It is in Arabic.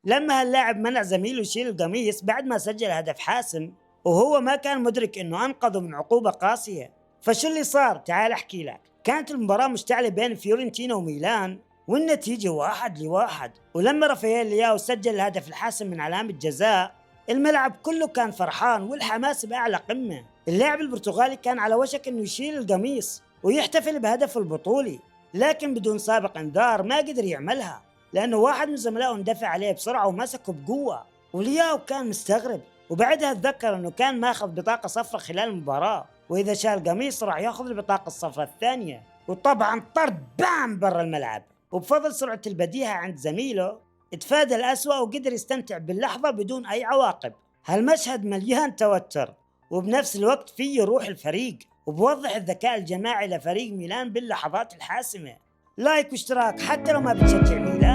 لما هاللاعب منع زميله يشيل القميص بعد ما سجل هدف حاسم، وهو ما كان مدرك انه انقذه من عقوبة قاسية. فشو اللي صار؟ تعال احكي لك. كانت المباراة مشتعلة بين فيورنتينا وميلان، والنتيجة 1-1. ولما رافائيل لياو سجل الهدف الحاسم من علامة جزاء، الملعب كله كان فرحان والحماس بأعلى قمة. اللاعب البرتغالي كان على وشك انه يشيل القميص ويحتفل بهدفه البطولي، لكن بدون سابق انذار ما قدر يعملها، لأنه واحد من زملائه اندفع عليه بسرعة ومسكه بقوة. ولياو كان مستغرب، وبعدها تذكر انه كان ماخذ بطاقة صفراء خلال المباراة، واذا شال قميص راح ياخذ البطاقة الصفراء الثانية، وطبعا طرد بام برا الملعب. وبفضل سرعة البديهة عند زميله اتفادى الأسوأ وقدر يستمتع باللحظة بدون أي عواقب. هالمشهد مليان توتر وبنفس الوقت فيه روح الفريق، وبوضح الذكاء الجماعي لفريق ميلان باللحظات الحاسمة. لايك واشتراك حتى لو ما بتشجع ميلان.